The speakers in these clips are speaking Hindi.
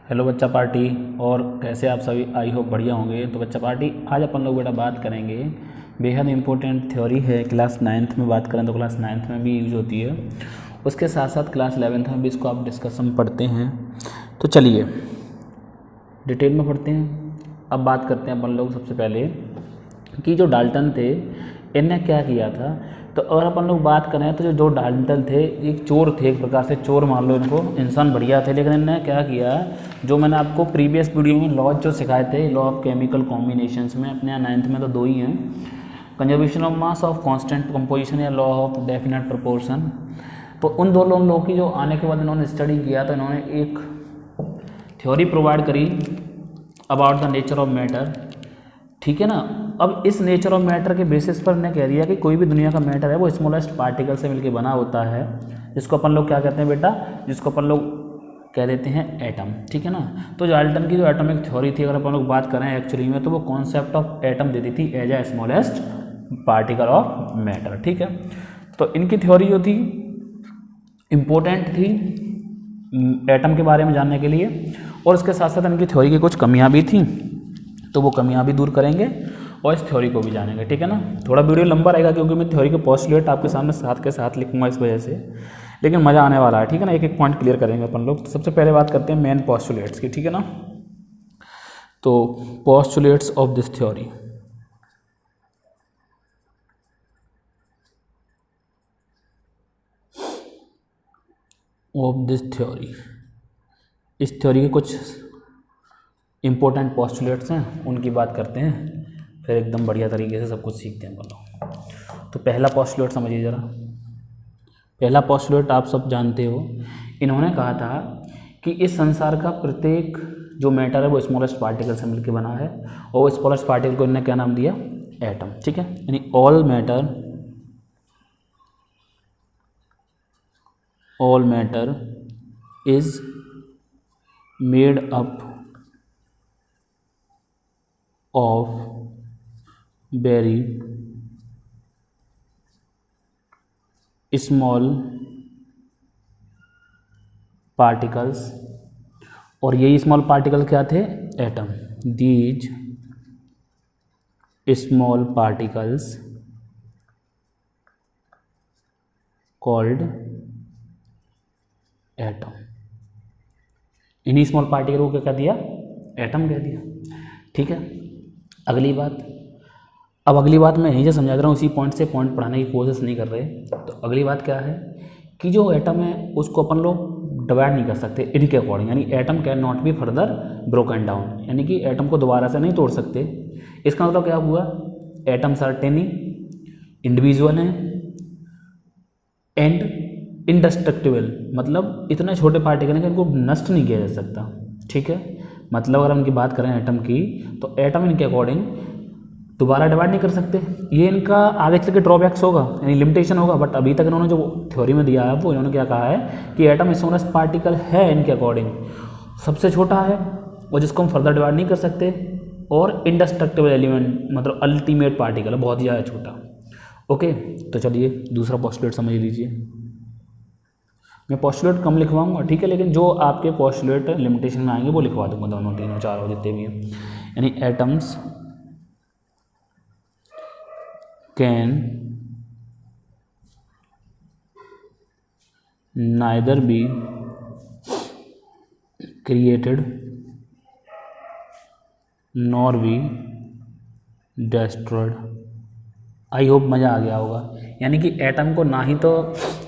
हेलो बच्चा पार्टी। और कैसे आप सभी, आई होप बढ़िया होंगे। तो बच्चा पार्टी आज अपन लोग बेटा बात करेंगे, बेहद इंपॉर्टेंट थ्योरी है। क्लास 9th में बात करें तो क्लास 9th में भी यूज होती है, उसके साथ साथ क्लास 11th में भी इसको आप डिस्कशन पढ़ते हैं। तो चलिए डिटेल में पढ़ते हैं। अब बात करते हैं अपन लोग सबसे पहले कि जो डाल्टन थे इनने क्या किया था। तो अगर अपन लोग बात करें तो जो डाल्टन थे एक चोर थे, एक प्रकार से चोर मान लो इनको, इंसान बढ़िया थे, लेकिन इन्होंने क्या किया, जो मैंने आपको प्रीवियस वीडियो में लॉज जो सिखाए थे, लॉ ऑफ केमिकल कॉम्बिनेशंस में, अपने यहाँ 9th में तो दो ही हैं, conservation of mass of constant composition या लॉ ऑफ डेफिनेट प्रोपोर्शन। तो उन दोनों लॉ की जो आने के बाद इन्होंने स्टडी किया तो इन्होंने एक थ्योरी प्रोवाइड करी about the nature of matter, ठीक है ना। अब इस नेचर ऑफ मैटर के बेसिस पर ने कह दिया कि कोई भी दुनिया का मैटर है वो स्मॉलेस्ट पार्टिकल से मिलकर बना होता है, जिसको अपन लोग क्या कहते हैं बेटा, जिसको अपन लोग कह देते हैं एटम, ठीक है ना। तो डाल्टन की जो एटॉमिक थ्योरी थी, अगर अपन लोग बात करें एक्चुअली में, तो वो कॉन्सेप्ट ऑफ एटम देती थी as a smallest particle of matter, ठीक है। तो इनकी थ्योरी जो थी इम्पोर्टेंट थी एटम के बारे में जानने के लिए, और उसके साथ साथ इनकी थ्योरी की कुछ कमियां भी थी, तो वो कमियां भी दूर करेंगे और इस थ्योरी को भी जानेंगे, ठीक है ना। थोड़ा वीडियो लंबा रहेगा क्योंकि मैं थ्योरी के पोस्टुलेट आपके सामने साथ के साथ लिखूंगा इस वजह से, लेकिन मज़ा आने वाला है, ठीक है ना। एक एक पॉइंट क्लियर करेंगे अपन लोग। तो सबसे पहले बात करते हैं मेन पोस्टुलेट्स की, ठीक है ना। तो postulates of this theory, of this theory, इस थ्योरी के कुछ इंपॉर्टेंट पोस्टुलेट्स हैं, उनकी बात करते हैं, फिर एकदम बढ़िया तरीके से सब कुछ सीखते हैं बोलो। तो पहला पोस्टुलेट समझिए ज़रा। पहला पोस्टुलेट आप सब जानते हो, इन्होंने कहा था कि इस संसार का प्रत्येक जो मैटर है वो स्मॉलेस्ट पार्टिकल से मिलकर बना है, और स्मॉलेस्ट पार्टिकल को इन्होंने क्या नाम दिया, एटम, ठीक है। यानी all matter is made up of very small particles, और यही स्मॉल पार्टिकल क्या थे, atom. These small particles called atom. इन्हीं स्मॉल पार्टिकल को क्या कह दिया, एटम कह दिया, ठीक है। अगली बात, अब अगली बात मैं यहीं से समझा दे रहा हूँ, उसी पॉइंट से पॉइंट पढ़ाने की कोशिश नहीं कर रहे। तो अगली बात क्या है कि जो एटम है उसको अपन लोग डिवाइड नहीं कर सकते इनके अकॉर्डिंग, यानी atom can not be further broken down, यानी कि एटम को दोबारा से नहीं तोड़ सकते। इसका मतलब क्या हुआ, एटम सर्टेनली इंडिविजुअल हैं एंड इंडेस्ट्रक्टिबल, मतलब इतने छोटे पार्टिकल हैं कि इनको नष्ट नहीं किया जा सकता, ठीक है। मतलब अगर उनकी बात करें एटम की, तो एटम इनके अकॉर्डिंग दोबारा डिवाइड नहीं कर सकते। ये इनका आगे चल के ड्रॉबैक्स होगा, यानी लिमिटेशन होगा, बट अभी तक इन्होंने जो थ्योरी में दिया है वो इन्होंने क्या कहा है कि एटम स्मॉलेस्ट पार्टिकल है इनके अकॉर्डिंग, सबसे छोटा है और जिसको हम फर्दर डिवाइड नहीं कर सकते, और इंडेस्ट्रक्टिबल एलिमेंट मतलब अल्टीमेट पार्टिकल है, बहुत ही ज़्यादा छोटा। ओके, तो चलिए दूसरा पोस्टुलेट समझ लीजिए। मैं पोस्टुलेट कम लिखवाऊंगा, ठीक है, लेकिन जो आपके पोस्टुलेट लिमिटेशन में आएंगे वो लिखवा दूंगा, दोनों तीनों चारों जितने भी हैं। यानी atoms can neither be created nor be destroyed. I hope मज़ा आ गया होगा। यानी कि एटम को ना ही तो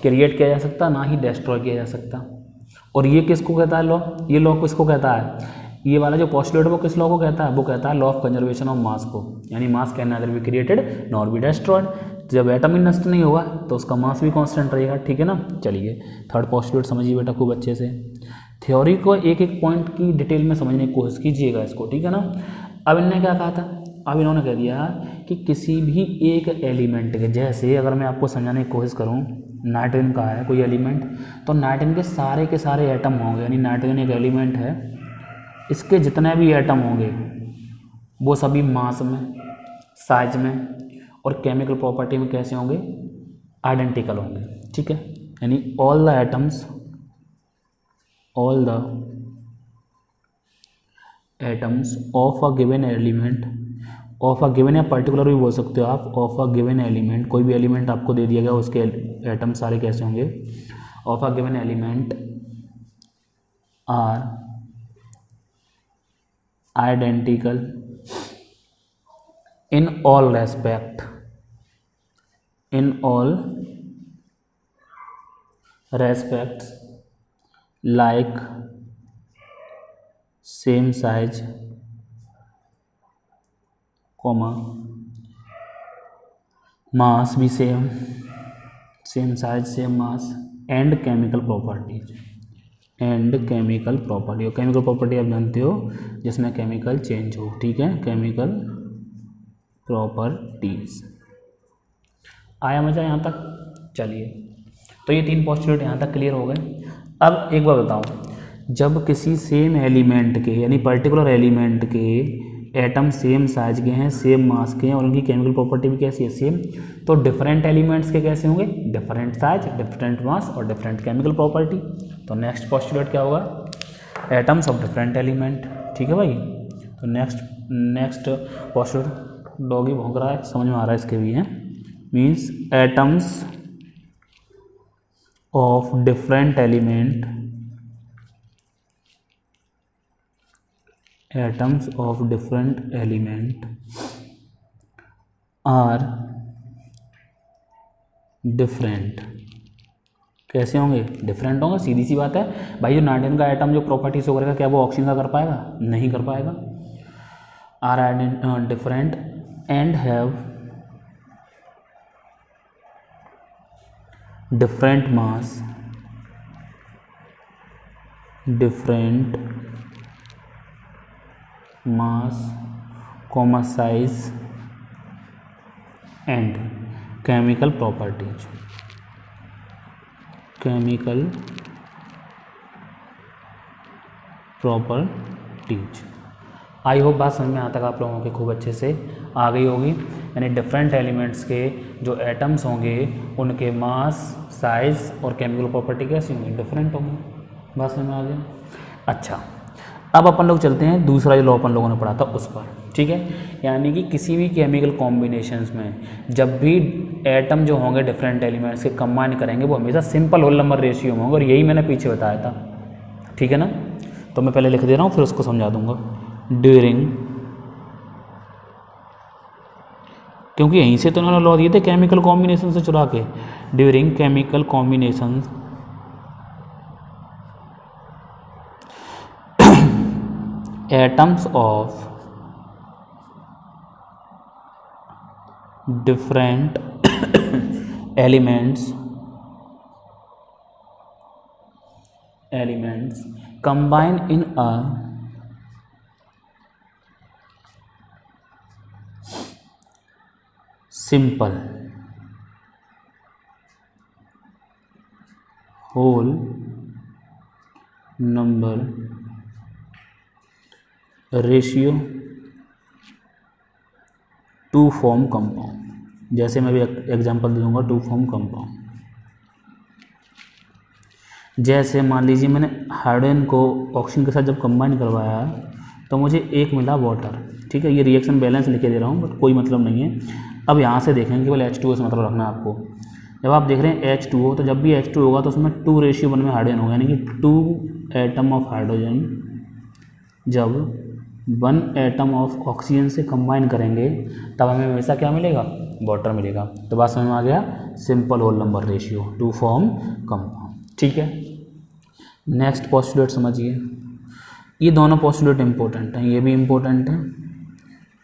क्रिएट किया जा सकता, ना ही डिस्ट्रॉय किया जा सकता। और ये किसको कहता है लॉ, ये लॉ किसको कहता है, ये वाला जो पोस्टुलेट है वो किस लॉ को कहता है, वो कहता है law of conservation of mass को, यानी मास can neither be created nor be destroyed. जब एटम ही नष्ट नहीं होगा तो उसका मास भी कांस्टेंट रहेगा, ठीक है ना। चलिए थर्ड पोस्टुलेट समझिए बेटा खूब अच्छे से। थ्योरी को एक एक पॉइंट की डिटेल में समझने की कोशिश कीजिएगा इसको, ठीक है ना। अब इन्होंने क्या कहा था, अब इन्होंने कह दिया कि किसी भी एक एलिमेंट के, जैसे अगर मैं आपको समझाने की कोशिश करूं, नाइट्रोजन का है कोई एलिमेंट, तो नाइट्रोजन के सारे एटम होंगे, यानी नाइट्रोजन एक एलिमेंट है, इसके जितने भी एटम होंगे वो सभी मास में, साइज में और केमिकल प्रॉपर्टी में कैसे होंगे, आइडेंटिकल होंगे, ठीक है। यानी all the atoms of a given element, of a given या पर्टिकुलर भी बोल सकते हो आप, ऑफ अ गिवन एलिमेंट, कोई भी एलिमेंट आपको दे दिया गया उसके एटम सारे कैसे होंगे, of a given element are identical in all respect, in all respects like same size comma mass भी same, same size same mass and chemical properties, and chemical property, और केमिकल प्रॉपर्टी आप जानते हो जिसमें केमिकल चेंज हो, ठीक है, केमिकल प्रॉपर्टीज। आया मजा यहाँ तक? चलिए, तो ये 3 पोस्टुलेट यहाँ तक क्लियर हो गए। अब एक बार बताओ, जब किसी सेम एलिमेंट के यानी पर्टिकुलर एलिमेंट के एटम सेम साइज के हैं, सेम मास के हैं और उनकी केमिकल प्रॉपर्टी भी कैसी है, सेम, तो डिफरेंट एलिमेंट्स के कैसे होंगे, डिफरेंट साइज, डिफरेंट मास और डिफरेंट केमिकल प्रॉपर्टी। तो नेक्स्ट पोस्टुलेट क्या होगा, एटम्स ऑफ डिफरेंट एलिमेंट, ठीक है भाई। तो नेक्स्ट पोस्टुलेट, डॉगी भौंक रहा है, समझ में आ रहा है इसके भी है, means atoms of different element, atoms of different element are different, कैसे होंगे, डिफरेंट होंगे, सीधी सी बात है भाई। जो नाइट्रोजन का एटम जो प्रॉपर्टी शो करेगा क्या वो ऑक्सीजन का कर पाएगा, नहीं कर पाएगा। Are different and have different mass, different mass comma size and chemical properties, chemical properties. I hope बात समझ में यहाँ तक आप लोगों के खूब अच्छे से आ गई होगी। यानी डिफरेंट एलिमेंट्स के जो एटम्स होंगे उनके मास, साइज और केमिकल प्रॉपर्टी कैसी होंगी, डिफरेंट होंगी। बात समझ में आ गई? अच्छा, अब अपन लोग चलते हैं दूसरा जो लॉ अपन लोगों ने पढ़ा था उस पर, ठीक है। यानी कि किसी भी केमिकल कॉम्बिनेशंस में जब भी एटम जो होंगे डिफरेंट एलिमेंट्स के कंबाइन करेंगे वो हमेशा सिंपल होल नंबर रेशियो में होंगे, और यही मैंने पीछे बताया था, ठीक है ना। तो मैं पहले लिख दे रहा हूँ फिर उसको समझा दूंगा। ड्यूरिंग, क्योंकि यहीं से तो उन्होंने लॉ दिए थे केमिकल कॉम्बिनेशन से चुरा के, during chemical combination atoms of different elements combine in a simple whole number ratio to form compound. जैसे मैं भी एग्जांपल दे दूंगा, टू फॉर्म कंपाउंड। जैसे मान लीजिए मैंने हाइड्रोजन को ऑक्सीजन के साथ जब कंबाइन करवाया तो मुझे एक मिला वाटर, ठीक है। ये रिएक्शन बैलेंस लिखे दे रहा हूँ बट कोई मतलब नहीं है। अब यहाँ से देखेंगे केवल H2O से मतलब रखना है आपको। जब आप देख रहे हैं H2O, तो जब भी H2 होगा तो उसमें 2:1 में हाइड्रोजन होगा, यानी कि 2 एटम ऑफ हाइड्रोजन जब 1 एटम ऑफ ऑक्सीजन से कंबाइन करेंगे तब हमें हमेशा क्या मिलेगा, वाटर मिलेगा। तो बात समझ में आ गया, simple whole number ratio to form compound, ठीक है। नेक्स्ट पोस्टुलेट समझिए, ये दोनों पोस्टुलेट इंपॉर्टेंट हैं, ये भी इम्पोर्टेंट है,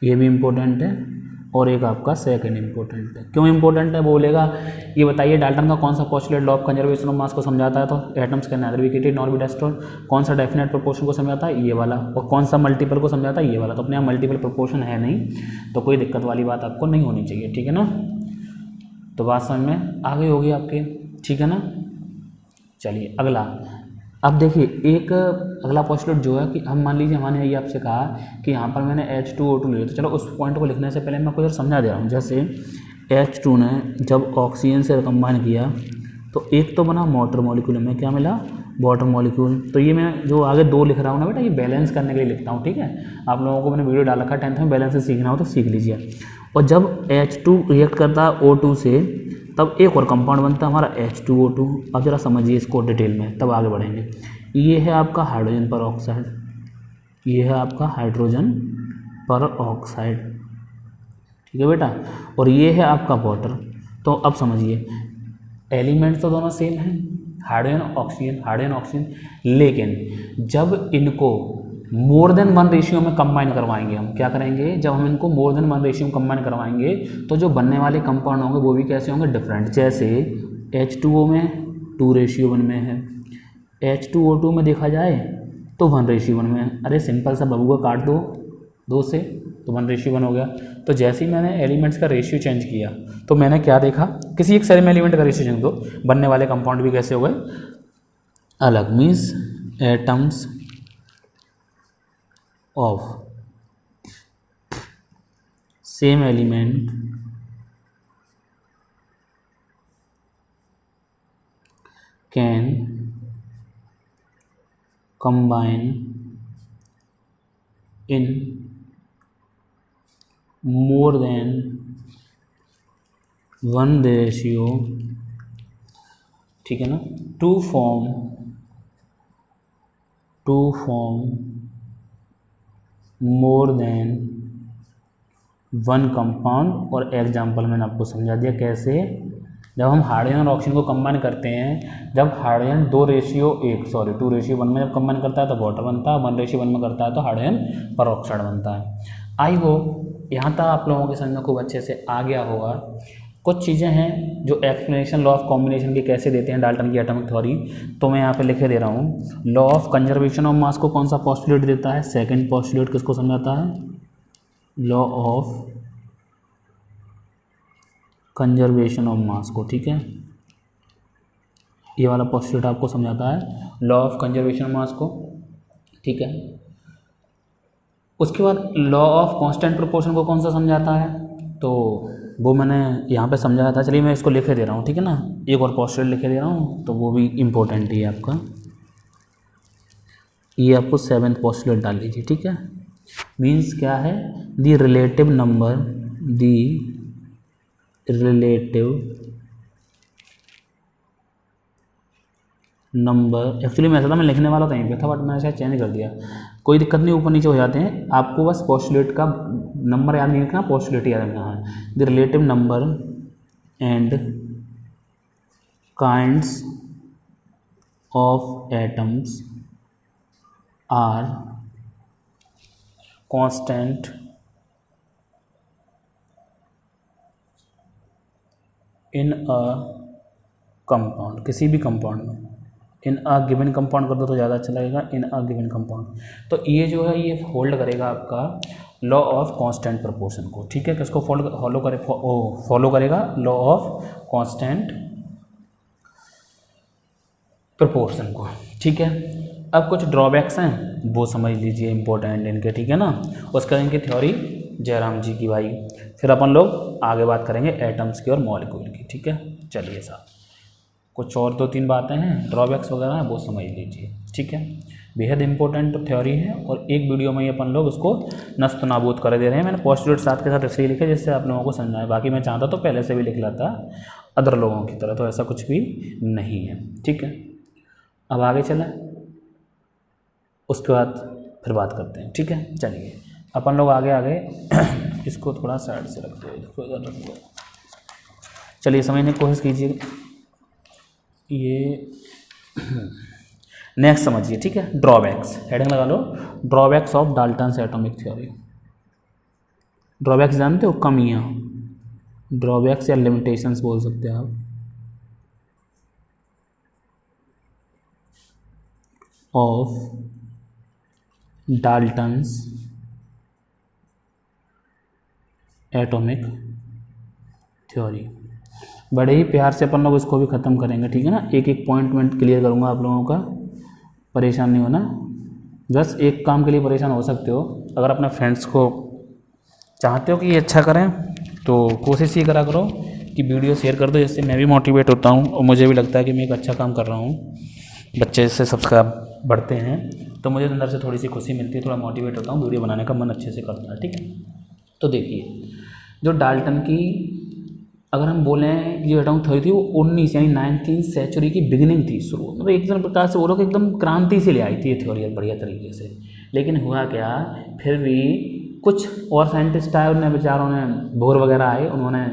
ये भी इम्पोर्टेंट है, और एक आपका सेकंड इंपॉर्टेंट है। क्यों इंपॉर्टेंट है बोलेगा, ये बताइए डाल्टन का कौन सा postulate law of conservation of mass को समझाता है, तो atoms can nether B heated nor be destroyed. कौन सा डेफिनेट प्रोपोर्शन को समझाता है, ये वाला। और कौन सा मल्टीपल को समझाता है, ये वाला। तो अपने यहाँ मल्टीपल प्रोपोर्शन है नहीं, तो कोई दिक्कत वाली बात आपको नहीं होनी चाहिए, ठीक है ना। तो बात समझ में आ गई होगी आपके, ठीक है ना। चलिए अगला, अब देखिए एक अगला पोस्टुलेट जो है कि हम मान लीजिए हमने ये आपसे कहा कि यहाँ पर मैंने H2O2 ले लिया, तो चलो उस पॉइंट को लिखने से पहले मैं कुछ और समझा दे रहा हूँ। जैसे H2 ने जब ऑक्सीजन से कंबाइन किया तो एक तो बना वाटर मॉलिक्यूल में क्या मिला, वाटर मॉलिक्यूल। तो ये मैं जो आगे 2 लिख रहा हूँ ना बेटा, ये बैलेंस करने के लिए लिखता हूँ, ठीक है। आप लोगों को मैंने वीडियो डाल रखा है 10th में, बैलेंस से सीखना हो तो सीख लीजिए। और जब H2 रिएक्ट करता है O2 से, तब एक और कंपाउंड बनता है हमारा H2O2। अब जरा समझिए इसको डिटेल में, तब आगे बढ़ेंगे। ये है आपका हाइड्रोजन पर ऑक्साइड, ये है आपका हाइड्रोजन पर ऑक्साइड, ठीक है बेटा। और ये है आपका वाटर। तो अब समझिए एलिमेंट्स तो दोनों सेम हैं, हाइड्रोजन ऑक्सीजन, लेकिन जब इनको मोर देन 1 रेशियो में कंबाइन करवाएंगे, हम क्या करेंगे, जब हम इनको मोर देन 1 रेशियो में कंबाइन करवाएंगे तो जो बनने वाले कंपाउंड होंगे वो भी कैसे होंगे, डिफरेंट। जैसे H2O में 2:1 में है, H2O2 में देखा जाए तो 1:1 में है। अरे सिंपल सा बबुआ काट दो 2 से तो 1:1 हो गया। तो जैसे ही मैंने एलिमेंट्स का रेशियो चेंज किया तो मैंने क्या देखा, किसी एक सेल में एलिमेंट का रेशियो चेंज दो, बनने वाले कंपाउंड भी कैसे हो गए, अलग। Means atoms of same element can combine in more than 1 ratio, ठीक है ना, to form more than 1 compound. और एग्जाम्पल मैंने आपको समझा दिया कैसे। जब हम हाइड्रोजन और ऑक्सीजन को कंबाइन करते हैं, जब हाइड्रोजन 2:1 में जब कंबाइन करता है तो वाटर बनता है, 1:1 में करता है तो हाइड्रोजन पर ऑक्साइड बनता है। आई होप यहाँ तक आप लोगों के समझ में खूब अच्छे से आ गया होगा। कुछ चीज़ें हैं जो एक्सप्लेनेशन लॉ ऑफ कॉम्बिनेशन की कैसे देते हैं डाल्टन की एटॉमिक थ्योरी, तो मैं यहाँ पे लिखे दे रहा हूँ। Law of conservation of mass को कौन सा पोस्टुलेट देता है, सेकेंड पोस्टुलेट किसको समझाता है, law of conservation of mass को, ठीक है। ये वाला पोस्टुलेट आपको समझाता है law of conservation of mass को, ठीक है। उसके बाद लॉ ऑफ कांस्टेंट प्रोपोर्शन को कौन सा समझाता है, तो वो मैंने यहाँ पे समझाया था। चलिए मैं इसको लिखे दे रहा हूँ, ठीक है ना, एक और पोस्टुलेट लिखे दे रहा हूँ, तो वो भी इम्पोर्टेंट ही है आपका। ये आपको 7th पोस्टुलेट डाल लीजिए, ठीक है। मीन्स क्या है, द रिलेटिव नंबर, एक्चुअली मैं ऐसा था मैं लिखने वाला था यहीं पे था, बट मैंने शायद चेंज कर दिया। कोई दिक्कत नहीं, ऊपर नीचे हो जाते हैं, आपको बस पोस्टुलेट का नंबर याद नहीं रखना, पोस्टुलेट याद रखना है। The relative number and kinds of atoms are constant in a compound, किसी भी कंपाउंड में। इन अ गिवन कंपाउंड कर दो तो ज़्यादा अच्छा लगेगा, इन अ गिवन कंपाउंड। तो ये जो है ये होल्ड करेगा आपका लॉ ऑफ कांस्टेंट प्रोपोर्शन को, ठीक है। किसको फॉलो करेगा, लॉ ऑफ कांस्टेंट प्रोपोर्शन को, ठीक है। अब कुछ ड्रॉबैक्स हैं वो समझ लीजिए, इंपॉर्टेंट इनके, ठीक है ना। उसके बाद इनकी थ्योरी जयराम जी की भाई, फिर अपन लोग आगे बात करेंगे एटम्स की और मॉलिक्यूल की, ठीक है। चलिए साहब, कुछ और 2-3 बातें हैं, ड्रॉबैक्स वगैरह हैं, वो समझ लीजिए, ठीक है। बेहद इंपॉर्टेंट थ्योरी है और एक वीडियो में ही अपन लोग उसको नस्त नाबूद कर दे रहे हैं। मैंने पोस्टुलेट साथ के साथ इसलिए लिखे जिससे आप लोगों को समझना है, बाकी मैं चाहता तो पहले से भी लिख लेता अदर लोगों की तरह, तो ऐसा कुछ भी नहीं है, ठीक है। अब आगे चलें, उसके बाद फिर बात करते हैं, ठीक है। चलिए अपन लोग आगे इसको थोड़ा साइड से रख दो, इसको इधर रख दो। चलिए समझने की कोशिश कीजिए। ये नेक्स्ट समझिए, ठीक है। ड्रॉबैक्स, हेडिंग लगा लो, drawbacks of Dalton's atomic theory. Drawbacks जानते हो, कमियाँ, ड्रॉबैक्स या लिमिटेशंस बोल सकते हैं आप, ऑफ डाल्टन्स एटॉमिक थ्योरी। बड़े ही प्यार से अपन लोग इसको भी ख़त्म करेंगे, ठीक है ना। एक एक पॉइंट मैं क्लियर करूँगा आप लोगों का, परेशान नहीं होना। बस एक काम के लिए परेशान हो सकते हो, अगर अपने फ्रेंड्स को चाहते हो कि ये अच्छा करें तो कोशिश ये करा करो कि वीडियो शेयर कर दो, जिससे मैं भी मोटिवेट होता हूँ और मुझे भी लगता है कि मैं एक अच्छा काम कर रहा हूँ। बच्चे से सब्सक्राइब बढ़ते हैं तो मुझे अंदर से थोड़ी सी खुशी मिलती है, थोड़ा मोटिवेट होता हूँ, वीडियो बनाने का मन अच्छे से करता है। ठीक है, तो देखिए जो डाल्टन की अगर हम बोलें कि जो एटॉमिक थ्योरी थी वो 19 यानी 19वीं सेंचुरी की बिगिनिंग थी, शुरू मतलब एक प्रकार से बोलो कि एकदम क्रांति से ले आई थी ये थ्योरी बढ़िया तरीके से। लेकिन हुआ क्या, फिर भी कुछ और साइंटिस्ट आए, उन्होंने बेचारों ने बोर वगैरह आए, उन्होंने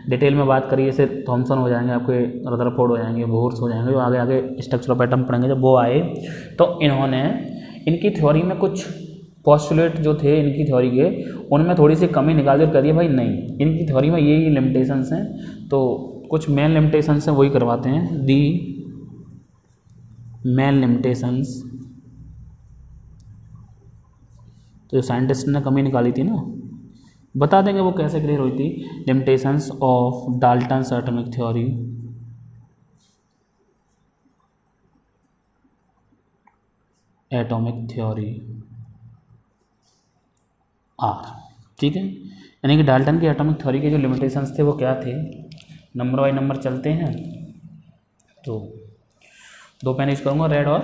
डिटेल में बात करी, जैसे थॉमसन हो जाएंगे, आपके रदरफोर्ड हो जाएंगे, बोर्स हो जाएंगे, जो आगे आगे स्ट्रक्चर ऑफ एटम पढ़ेंगे, जब वो आए तो इन्होंने इनकी थ्योरी में कुछ पोस्टुलेट जो थे इनकी थ्योरी के, उनमें थोड़ी सी कमी निकाल कर करिए भाई नहीं, इनकी थ्योरी में ये लिमिटेशंस हैं, तो कुछ मेन लिमिटेशंस हैं वही करवाते हैं। दी मेन लिमिटेशंस, तो जो साइंटिस्ट ने कमी निकाली थी ना, बता देंगे वो कैसे क्लियर हुई थी। Limitations of Dalton's atomic theory, atomic theory are, ठीक है, यानी कि डाल्टन की एटॉमिक थ्योरी के जो लिमिटेशंस थे वो क्या थे, नंबर बाई नंबर चलते हैं। तो 2 पेन यूज करूँगा, रेड और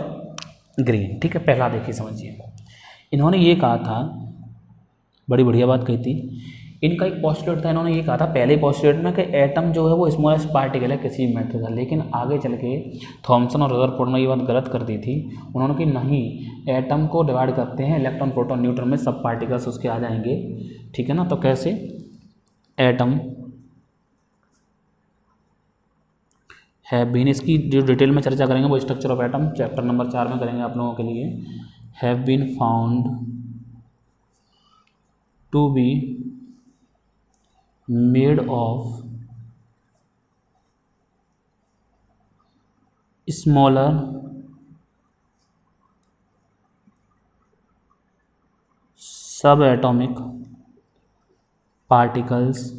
ग्रीन। ठीक है, पहला देखिए समझिए, इन्होंने ये कहा था, बड़ी बढ़िया बात कही थी, इनका एक पोस्टुलेट था, इन्होंने ये कहा था पहले पोस्टुलेट में कि एटम जो है वो स्मॉलेस्ट पार्टिकल है किसी भी मैटर का। लेकिन आगे चल के थॉमसन और रदरफोर्ड ने ये बात गलत कर दी थी, उन्होंने कि नहीं, एटम को डिवाइड करते हैं इलेक्ट्रॉन प्रोटॉन न्यूट्रॉन में, सब पार्टिकल्स उसके आ जाएंगे। ठीक है ना, तो कैसे, एटम है बीन, इसकी जो डिटेल में चर्चा करेंगे वो structure of atom chapter number 4 में करेंगे आप लोगों के लिए। Have been found to be made of smaller subatomic particles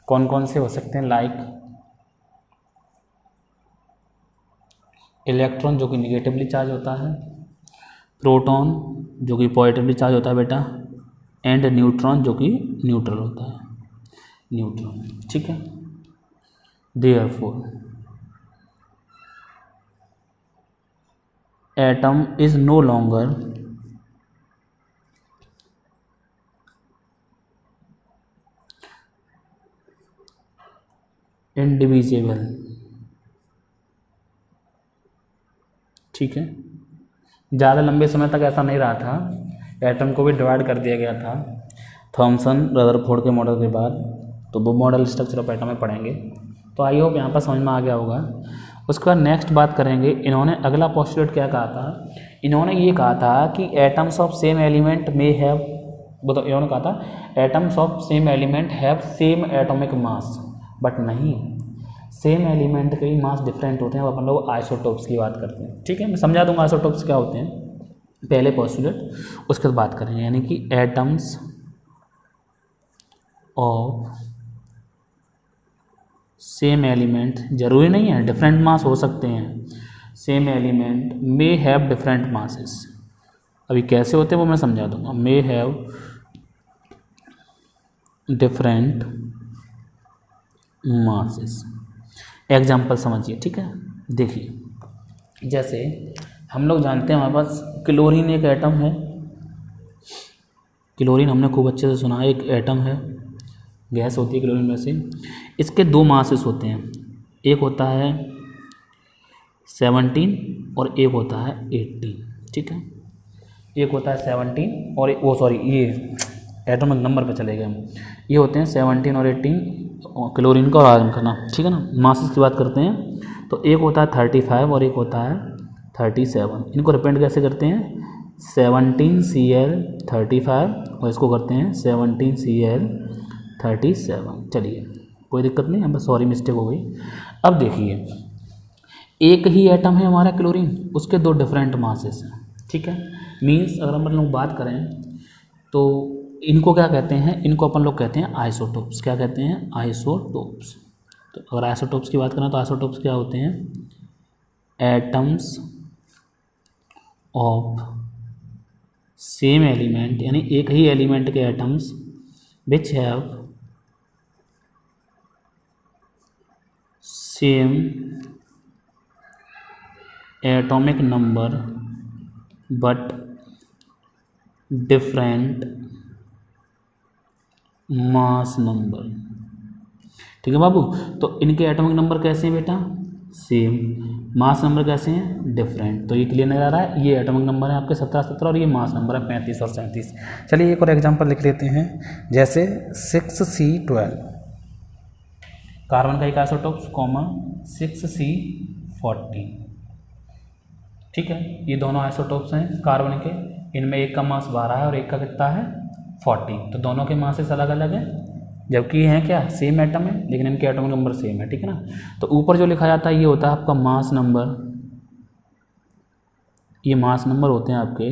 कौन कौन से हो सकते हैं, लाइक इलेक्ट्रॉन जो कि निगेटिवली चार्ज होता है, प्रोटॉन जो कि पॉजिटिवली चार्ज होता है बेटा, एंड न्यूट्रॉन जो कि न्यूट्रल होता है, न्यूट्रॉन। ठीक है, therefore atom is no longer indivisible. ठीक है, ज़्यादा लंबे समय तक ऐसा नहीं रहा था, एटम को भी डिवाइड कर दिया गया था थॉमसन रदरफोर्ड के मॉडल के बाद, तो वो मॉडल स्ट्रक्चर ऑफ एटम में पढ़ेंगे। तो आई होप यहाँ पर समझ में आ गया होगा। उसके बाद नेक्स्ट बात करेंगे, इन्होंने अगला पोस्टुलेट क्या कहा था, इन्होंने ये कहा था कि एटम्स ऑफ सेम एलिमेंट में हैव, बताओ, इन्होंने कहा था atoms of same element have same atomic mass, but नहीं, सेम एलिमेंट के मास डिफरेंट होते हैं। अब अपन लोग आइसोटोप्स की बात करते हैं। ठीक है, मैं समझा दूंगा आइसोटोप्स क्या होते हैं, पहले पोस्टुलेट, उसके बाद बात करेंगे, यानी कि एटम्स ऑफ सेम एलिमेंट, जरूरी नहीं है डिफरेंट मास हो सकते हैं, same element may have different masses. अभी कैसे होते हैं वो मैं समझा दूंगा, may have different masses. Example समझिए। ठीक है, देखिए जैसे हम लोग जानते हैं हमारे पास क्लोरीन एक एटम है, क्लोरीन हमने खूब अच्छे से सुना है, एक एटम है, गैस होती है क्लोरीन में से। इसके 2 मासेस होते हैं, एक होता है 17 और एक होता है 18। ठीक है, एक होता है 17 और वो सॉरी ये एटॉमिक नंबर पे चले गए हम, ये होते हैं 17 और 18 क्लोरीन का और आयरन का नाम। ठीक है ना, मासेस की बात करते हैं तो एक होता है 35 और एक होता है 37। इनको रिप्रेजेंट कैसे करते हैं, 17Cl35 और इसको करते हैं 17Cl37। चलिए कोई दिक्कत नहीं, बस सॉरी मिस्टेक हो गई। अब देखिए एक ही एटम है हमारा क्लोरीन, उसके 2 डिफरेंट मासेस हैं। ठीक है, मीन्स अगर हम लोग बात करें तो इनको क्या कहते हैं, इनको अपन लोग कहते हैं आइसोटोप्स। क्या कहते हैं, आइसोटोप्स। तो अगर आइसोटोप्स की बात करें तो आइसोटोप्स क्या होते हैं, एटम्स ऑफ सेम एलिमेंट, यानी एक ही एलिमेंट के atoms which have same atomic number but different mass number. ठीक है बाबू, तो इनके एटॉमिक नंबर कैसे हैं बेटा? सेम। मास नंबर कैसे हैं? डिफरेंट। तो ये क्लियर नजर आ रहा है, ये एटॉमिक नंबर है आपके 17 17 और ये मास नंबर है 35 और 37। चलिए एक और एग्जांपल लिख लेते हैं, जैसे 6C12 कार्बन का एक आइसोटोप्स कॉमन 6C14। ठीक है, ये दोनों आइसोटोप्स हैं कार्बन के, इनमें एक का मास 12 है और एक का कितना है 14। तो दोनों के मासेस अलग अलग हैं, जबकि ये हैं क्या? सेम एटम है, लेकिन इनके एटॉमिक नंबर सेम है। ठीक है ना, तो ऊपर जो लिखा जाता है ये होता है आपका मास नंबर, ये मास नंबर होते हैं आपके,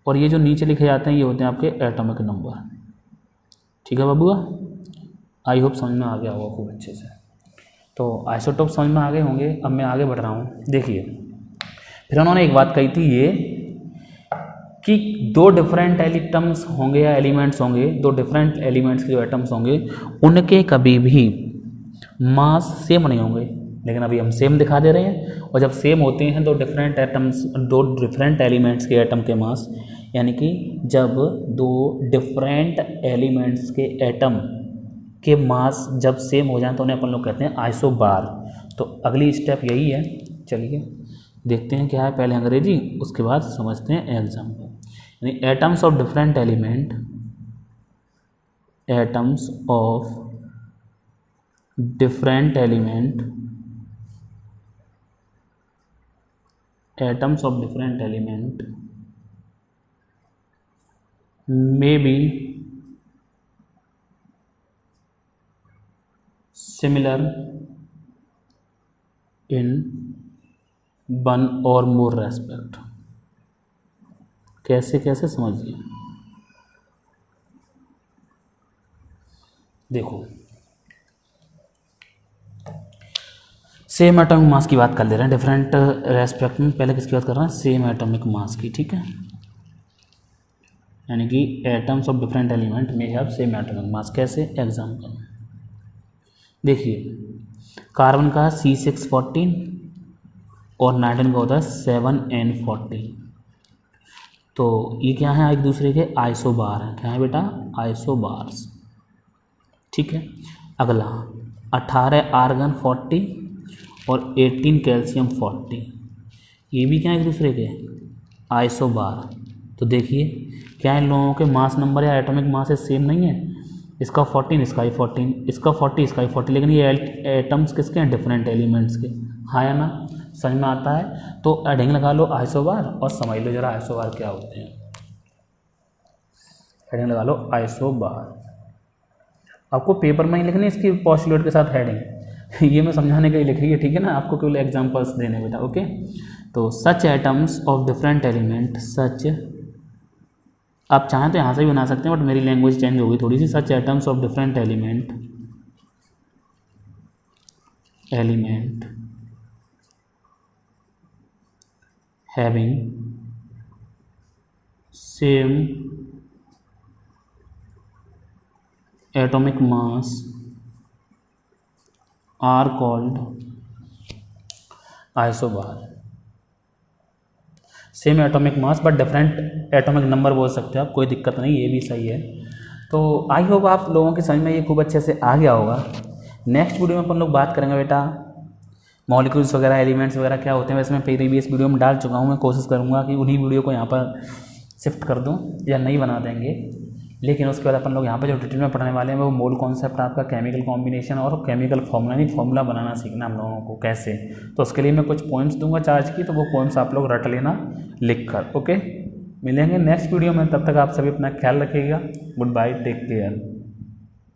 और ये जो नीचे लिखे जाते हैं ये होते हैं आपके एटॉमिक नंबर। ठीक है बाबूआ, आई होप समझ में आ गया होगा खूब अच्छे से। तो आइसोटोप समझ में आ गए होंगे। अब मैं आगे बढ़ रहा हूँ, देखिए फिर उन्होंने एक बात कही थी ये कि दो डिफरेंट एटम्स होंगे या एलिमेंट्स होंगे, दो डिफरेंट एलिमेंट्स के जो एटम्स होंगे उनके कभी भी मास सेम नहीं होंगे, लेकिन अभी हम सेम दिखा दे रहे हैं। और जब सेम होते हैं दो डिफरेंट एटम्स, दो डिफरेंट एलिमेंट्स के एटम के मास, यानी कि जब दो डिफरेंट एलिमेंट्स के एटम के मास जब सेम हो जाए तो उन्हें अपन लोग कहते हैं आइसोबार। तो अगली स्टेप यही है, चलिए देखते हैं क्या है, पहले अंग्रेजी उसके बाद समझते हैं एग्जाम्पल। यानी atoms of different element, atoms of different element, atoms of different element may be similar in one or more respect। कैसे कैसे समझिए, देखो सेम एटॉमिक मास की बात कर ले रहे हैं डिफरेंट रेस्पेक्ट में। पहले किसकी बात कर रहे हैं? सेम एटॉमिक मास की। ठीक है, यानी कि एटम्स ऑफ डिफरेंट एलिमेंट में हैव सेम एटॉमिक मास। कैसे? एग्जाम्पल देखिए, कार्बन का C614 और नाइट्रोजन का होता है 7N14। तो ये क्या है? एक दूसरे के आइसोबार हैं। क्या है बेटा? आइसोबार्स। ठीक है, अगला 18 आर्गन 40 और 18 कैल्शियम 40, ये भी क्या है? एक दूसरे के आइसोबार। तो देखिए क्या इन लोगों के मास नंबर या एटॉमिक मास सेम नहीं है? इसका 14, इसका ही 14, इसका 40, इसका ही 40, लेकिन ये एटम्स किसके हैं? डिफरेंट एलिमेंट्स के। हाँ या ना? समझ में आता है? तो हेडिंग लगा लो आइसोबार और समझ लो जरा आइसोबार क्या होते हैं। हेडिंग लगा लो आइसोबार। आपको पेपर में ही लिखनी है इसकी पोस्टुलेट के साथ हेडिंग, ये मैं समझाने के लिए लिख रही है। ठीक है ना, आपको केवल एग्जांपल्स देने बेटा। ओके, तो सच एटम्स ऑफ डिफरेंट एलिमेंट, सच, आप चाहें तो यहाँ से भी बना सकते हैं बट मेरी लैंग्वेज चेंज होगी थोड़ी सी। Such atoms of different element having same atomic mass are called isobar. Same atomic mass but different atomic number बोल सकते हो आप, कोई दिक्कत नहीं, ये भी सही है। तो आई होप आप लोगों की समझ में ये खूब अच्छे से आ गया होगा। नेक्स्ट वीडियो में अपन लोग बात करेंगे बेटा मॉलिक्यूल्स वगैरह, एलिमेंट्स वगैरह क्या होते हैं। वैसे मैं प्रीवियस वीडियो में डाल चुका हूँ, मैं कोशिश करूँगा कि उन्हीं वीडियो को यहाँ पर शिफ्ट कर दूँ या नहीं बना देंगे। लेकिन उसके बाद अपन लोग यहाँ पर जो डिटेल में पढ़ने वाले हैं वो मोल कॉन्सेप्ट, आपका केमिकल कॉम्बिनेशन और केमिकल फॉर्मूला, नहीं फॉर्मूला बनाना सीखना हम लोगों को कैसे। तो उसके लिए मैं कुछ पॉइंट्स दूंगा चार्ज की, तो वो पॉइंट्स आप लोग रट लेना लिख कर। ओके, मिलेंगे नेक्स्ट वीडियो में, तब तक आप सभी अपना ख्याल रखिएगा। Goodbye, take care.